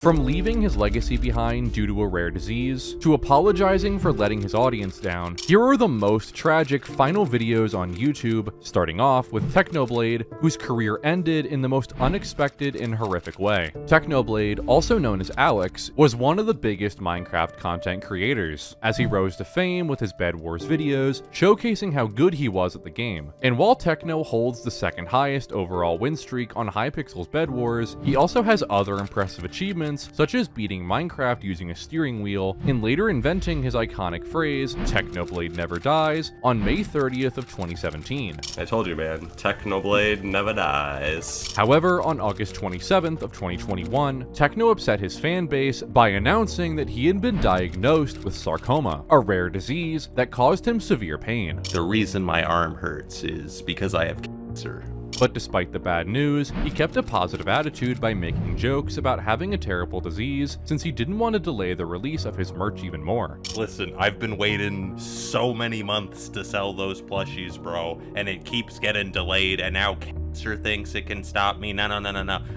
From leaving his legacy behind due to a rare disease, to apologizing for letting his audience down, here are the most tragic final videos on YouTube, starting off with Technoblade, whose career ended in the most unexpected and horrific way. Technoblade, also known as Alex, was one of the biggest Minecraft content creators, as he rose to fame with his Bed Wars videos, showcasing how good he was at the game. And while Techno holds the second highest overall win streak on Hypixel's Bed Wars, he also has other impressive achievements such as beating Minecraft using a steering wheel, and later inventing his iconic phrase, Technoblade never dies, on May 30th of 2017. I told you, man, Technoblade never dies. However, on August 27th of 2021, Techno upset his fan base by announcing that he had been diagnosed with sarcoma, a rare disease that caused him severe pain. The reason my arm hurts is because I have cancer. But despite the bad news, he kept a positive attitude by making jokes about having a terrible disease, since he didn't want to delay the release of his merch even more. Listen, I've been waiting so many months to sell those plushies, bro, and it keeps getting delayed, and now cancer thinks it can stop me. No.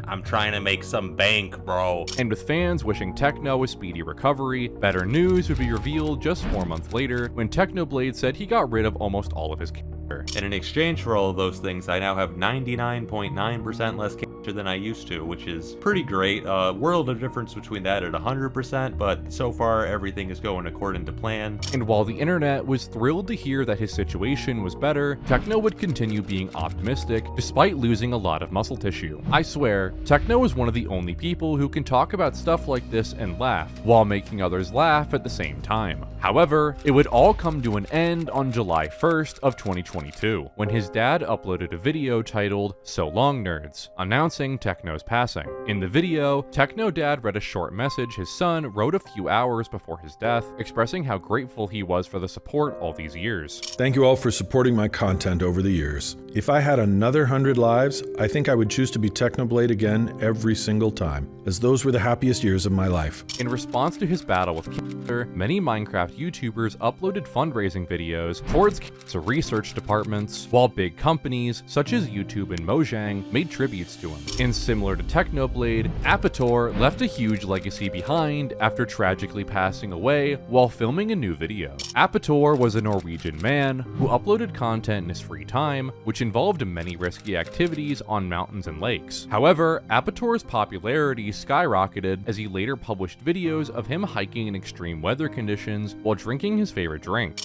I'm trying to make some bank, bro. And with fans wishing Techno a speedy recovery, better news would be revealed just 4 months later, when Technoblade said he got rid of almost all of his cancer. And in exchange for all of those things, I now have 99.9% less cancer than I used to, which is pretty great. World of difference between that at 100%, but so far everything is going according to plan. And while the internet was thrilled to hear that his situation was better, Techno would continue being optimistic despite losing a lot of muscle tissue. I swear, Techno is one of the only people who can talk about stuff like this and laugh, while making others laugh at the same time. However, it would all come to an end on July 1st of 2022, when his dad uploaded a video titled "So Long Nerds," announcing Techno's passing. In the video, Techno Dad read a short message his son wrote a few hours before his death, expressing how grateful he was for the support all these years. Thank you all for supporting my content over the years. If I had another 100 lives, I think I would choose to be Technoblade again every single time, as those were the happiest years of my life. In response to his battle with cancer, many Minecraft YouTubers uploaded fundraising videos towards cancer research departments, while big companies such as YouTube and Mojang made tributes to him. And similar to Technoblade, Apator left a huge legacy behind after tragically passing away while filming a new video. Apator was a Norwegian man who uploaded content in his free time, which involved many risky activities on mountains and lakes. However, Apator's popularity skyrocketed as he later published videos of him hiking in extreme weather conditions while drinking his favorite drink.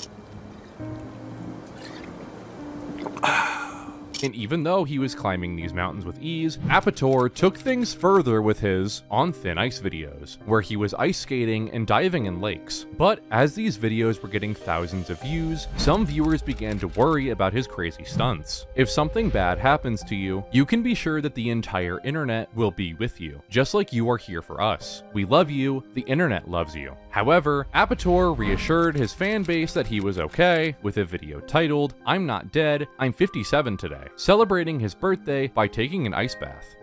And even though he was climbing these mountains with ease, Apator took things further with his On Thin Ice videos, where he was ice skating and diving in lakes. But as these videos were getting thousands of views, some viewers began to worry about his crazy stunts. If something bad happens to you, you can be sure that the entire internet will be with you, just like you are here for us. We love you, the internet loves you. However, Apator reassured his fan base that he was okay with a video titled, "I'm Not Dead, I'm 57 today," celebrating his birthday by taking an ice bath.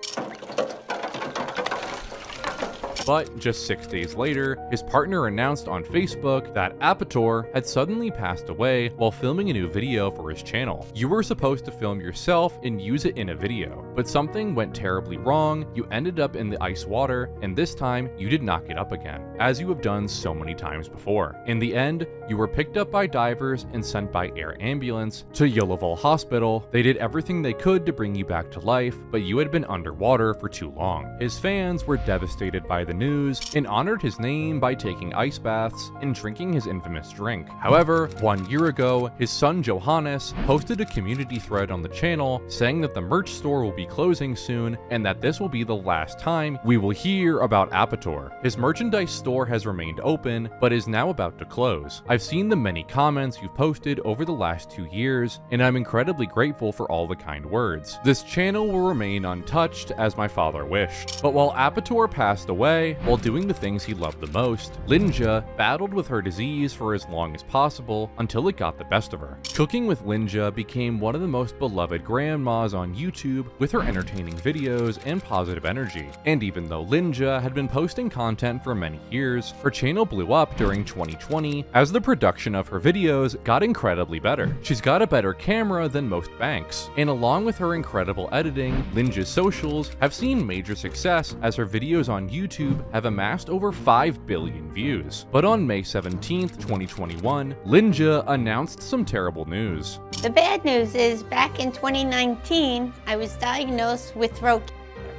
But just 6 days later, his partner announced on Facebook that Apator had suddenly passed away while filming a new video for his channel. You were supposed to film yourself and use it in a video, but something went terribly wrong, you ended up in the ice water, and this time you did not get up again, as you have done so many times before. In the end, you were picked up by divers and sent by air ambulance to Ullevål Hospital. They did everything they could to bring you back to life, but you had been underwater for too long. His fans were devastated by the news and honored his name by taking ice baths and drinking his infamous drink. However, 1 year ago, his son Johannes posted a community thread on the channel saying that the merch store will be closing soon and that this will be the last time we will hear about Apator. His merchandise store has remained open, but is now about to close. I've seen the many comments you've posted over the last 2 years, and I'm incredibly grateful for all the kind words. This channel will remain untouched as my father wished. But while Apator passed away, while doing the things he loved the most, Linja battled with her disease for as long as possible until it got the best of her. Cooking with Linja became one of the most beloved grandmas on YouTube, with her entertaining videos and positive energy. And even though Linja had been posting content for many years, her channel blew up during 2020 as the production of her videos got incredibly better. She's got a better camera than most banks, and along with her incredible editing, Linja's socials have seen major success as her videos on YouTube have amassed over 5 billion views. But on May 17th, 2021, Linja announced some terrible news. The bad news is, back in 2019, I was diagnosed with throat cancer.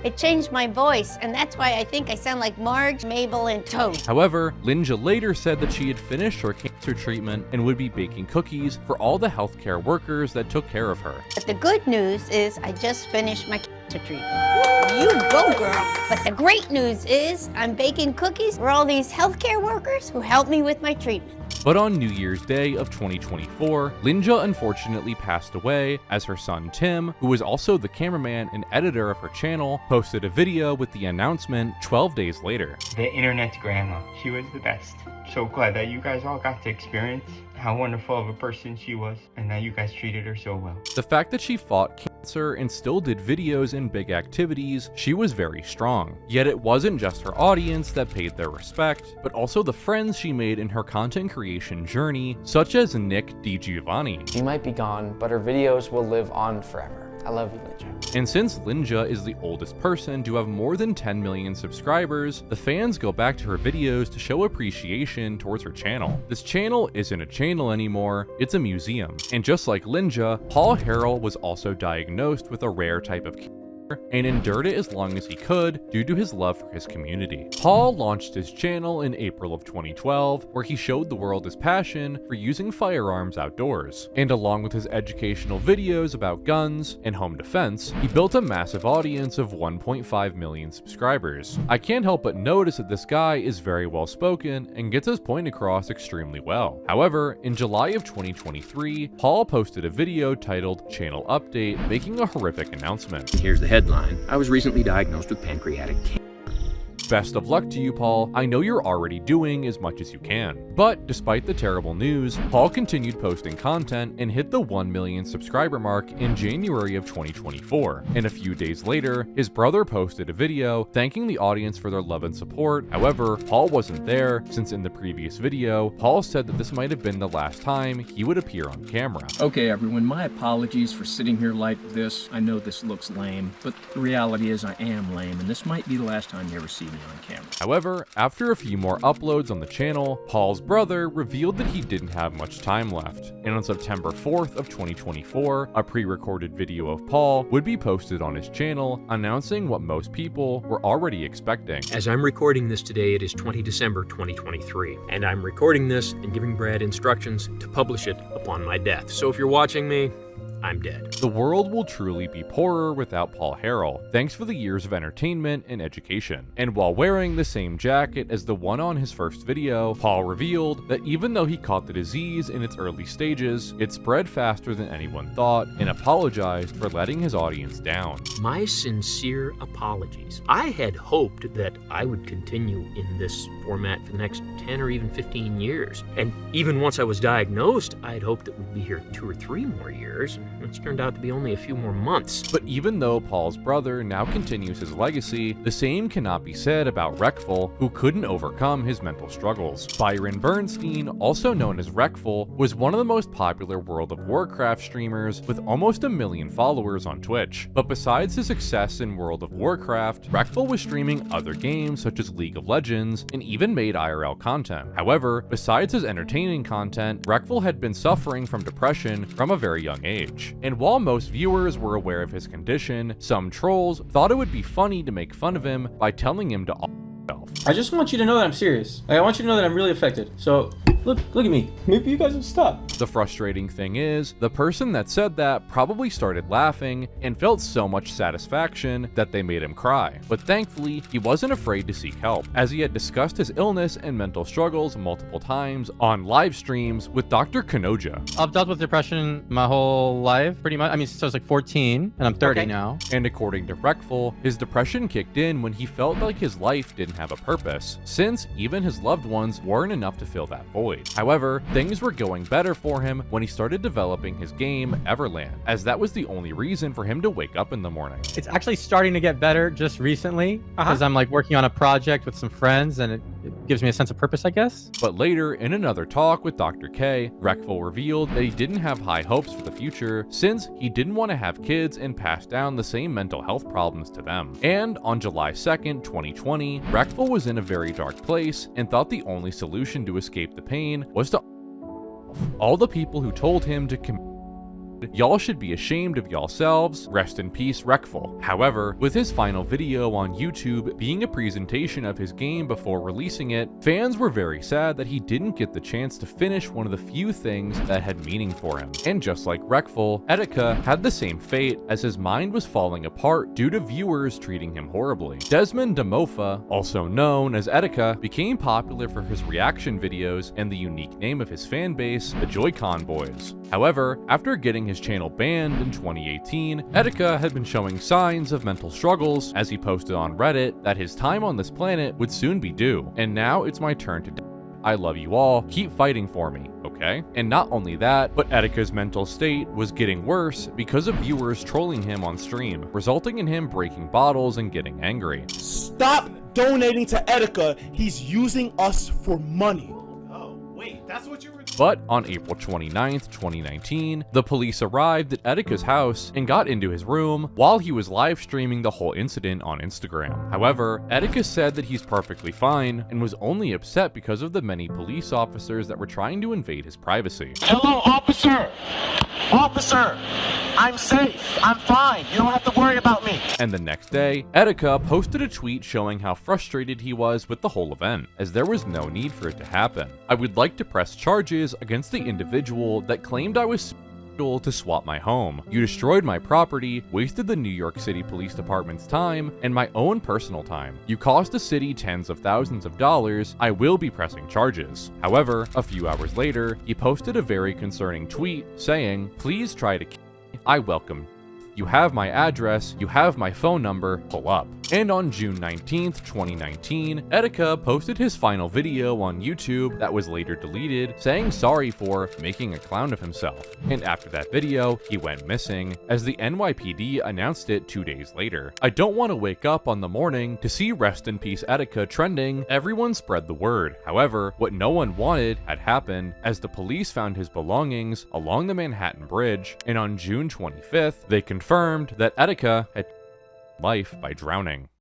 It changed my voice, and that's why I think I sound like Marge, Mabel, and Toad. However, Linja later said that she had finished her cancer treatment and would be baking cookies for all the healthcare workers that took care of her. But the good news is I just finished my cancer treatment. You go, girl. But the great news is I'm baking cookies for all these healthcare workers who helped me with my treatment. But on New Year's Day of 2024, Linja unfortunately passed away as her son Tim, who was also the cameraman and editor of her channel, posted a video with the announcement 12 days later. The internet's grandma. She was the best. So glad that you guys all got to experience how wonderful of a person she was and that you guys treated her so well. The fact that she fought cancer and still did videos and big activities, she was very strong. Yet it wasn't just her audience that paid their respect, but also the friends she made in her content creation journey, such as Nick DiGiovanni. She might be gone, but her videos will live on forever. I love you, Linja. And since Linja is the oldest person to have more than 10 million subscribers, the fans go back to her videos to show appreciation towards her channel. This channel isn't a channel anymore, it's a museum. And just like Linja, Paul Harrell was also diagnosed with a rare type of cancer and endured it as long as he could due to his love for his community. Paul launched his channel in April of 2012, where he showed the world his passion for using firearms outdoors. And along with his educational videos about guns and home defense, he built a massive audience of 1.5 million subscribers. I can't help but notice that this guy is very well spoken and gets his point across extremely well. However, in July of 2023, Paul posted a video titled Channel Update, making a horrific announcement. Here's the headline. I was recently diagnosed with pancreatic cancer. Best of luck to you, Paul. I know you're already doing as much as you can. But despite the terrible news, Paul continued posting content and hit the 1 million subscriber mark in January of 2024. And a few days later, his brother posted a video thanking the audience for their love and support. However, Paul wasn't there, since in the previous video, Paul said that this might have been the last time he would appear on camera. Okay, everyone, my apologies for sitting here like this. I know this looks lame, but the reality is I am lame, and this might be the last time you ever see me on camera. However, after a few more uploads on the channel, Paul's brother revealed that he didn't have much time left. And on September 4th of 2024, a pre-recorded video of Paul would be posted on his channel, announcing what most people were already expecting. As I'm recording this today, it is 20 December 2023, and I'm recording this and giving Brad instructions to publish it upon my death. So if you're watching me, I'm dead. The world will truly be poorer without Paul Harrell, thanks for the years of entertainment and education. And while wearing the same jacket as the one on his first video, Paul revealed that even though he caught the disease in its early stages, it spread faster than anyone thought, and apologized for letting his audience down. My sincere apologies. I had hoped that I would continue in this format for the next 10 or even 15 years. And even once I was diagnosed, I had hoped that we'd be here 2 or 3 more years. It's turned out to be only a few more months. But even though Paul's brother now continues his legacy, the same cannot be said about Reckful, who couldn't overcome his mental struggles. Byron Bernstein, also known as Reckful, was one of the most popular World of Warcraft streamers with almost 1 million followers on Twitch. But besides his success in World of Warcraft, Reckful was streaming other games such as League of Legends and even made IRL content. However, besides his entertaining content, Reckful had been suffering from depression from a very young age. And while most viewers were aware of his condition, some trolls thought it would be funny to make fun of him by telling him to off himself. I just want you to know that I'm serious. I want you to know that I'm really affected. So, look at me. Maybe you guys will stop. The frustrating thing is, the person that said that probably started laughing and felt so much satisfaction that they made him cry. But thankfully, he wasn't afraid to seek help, as he had discussed his illness and mental struggles multiple times on live streams with Dr. Kanoja. I've dealt with depression my whole life, pretty much. I mean, since I was like 14, and I'm 30 now. And according to Reckful, his depression kicked in when he felt like his life didn't have a purpose, since even his loved ones weren't enough to fill that void. unemployed. However, things were going better for him when he started developing his game Everland, as that was the only reason for him to wake up in the morning. It's actually starting to get better just recently because I'm like working on a project with some friends and it gives me a sense of purpose, I guess. But later, in another talk with Dr. K, Reckful revealed that he didn't have high hopes for the future since he didn't want to have kids and pass down the same mental health problems to them. And on July 2nd, 2020, Reckful was in a very dark place and thought the only solution to escape the pain was to all the people who told him to commit. Y'all should be ashamed of y'allselves. Rest in peace, Reckful. However, with his final video on YouTube being a presentation of his game before releasing it, fans were very sad that he didn't get the chance to finish one of the few things that had meaning for him. And just like Reckful, Etika had the same fate as his mind was falling apart due to viewers treating him horribly. Desmond Demofa, also known as Etika, became popular for his reaction videos and the unique name of his fan base, the Joy-Con Boys. However, after getting his channel banned in 2018, Etika had been showing signs of mental struggles as he posted on Reddit that his time on this planet would soon be due, and now it's my turn to die. I love you all, keep fighting for me, okay? And not only that, but Etika's mental state was getting worse because of viewers trolling him on stream, resulting in him breaking bottles and getting angry. Stop donating to Etika, he's using us for money. Oh, wait, that's what you were... But on April 29th, 2019, the police arrived at Etika's house and got into his room while he was live streaming the whole incident on Instagram. However, Etika said that he's perfectly fine and was only upset because of the many police officers that were trying to invade his privacy. Hello, officer! Officer! I'm safe. I'm fine. You don't have to worry about me. And the next day, Etika posted a tweet showing how frustrated he was with the whole event, as there was no need for it to happen. I would like to press charges against the individual that claimed I was to swap my home. You destroyed my property, wasted the New York City Police Department's time, and my own personal time. You cost the city tens of thousands of dollars. I will be pressing charges. However, a few hours later, he posted a very concerning tweet saying, "Please try to kill me. I welcome. You have my address, you have my phone number, pull up." And on June 19th, 2019, Etika posted his final video on YouTube that was later deleted, saying sorry for making a clown of himself. And after that video, he went missing, as the NYPD announced it 2 days later. I don't want to wake up on the morning to see Rest in Peace Etika trending. Everyone spread the word. However, what no one wanted had happened, as the police found his belongings along the Manhattan Bridge, and on June 25th, they confirmed that Etika had life by drowning.